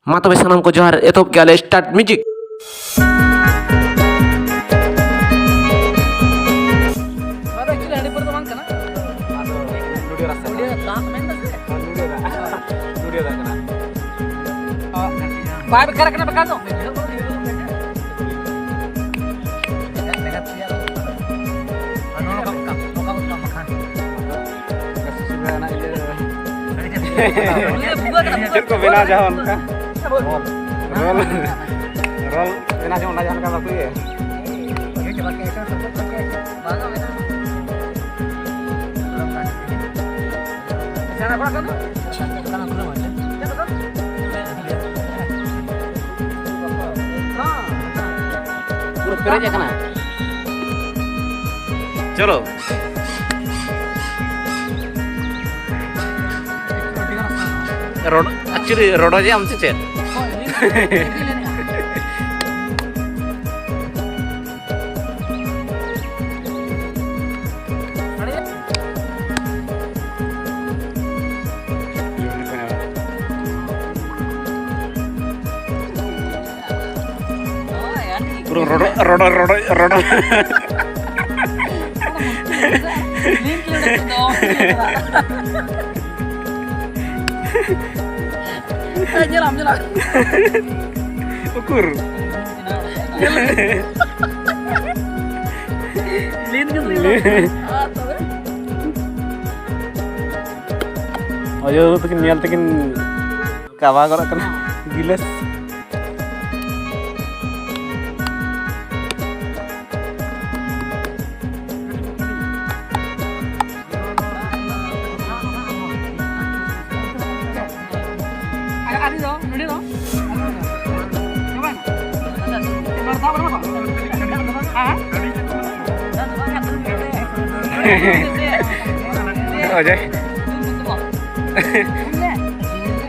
मा तबे सनम को जोहार एतोब के स्टार्ट म्यूजिक चल को बिना जावन का रोल बिना जावन का बाकी है चलो रोड एक्चुअली रोड जे आमचे चेत road Nyelam ukur lin kan ayo tekin nial tekin kawa kok kan giles aja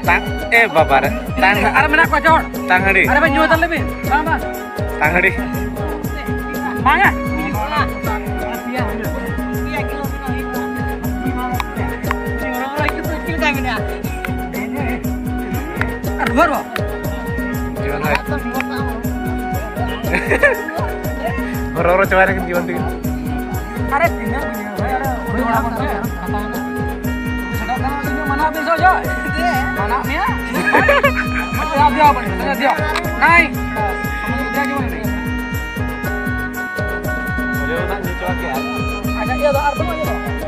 tang babar tang ada mana kau cor tang hadi ada banyak jual lebih mana tang hadi mana baru Roro coba yang diwan tinggi. Are tinggal mana bisa aja. Mana nih? Dia apa nih? Dia. Naik. Dia gimana nih? Ayo nak coba ya. Ada iya ada arti aja.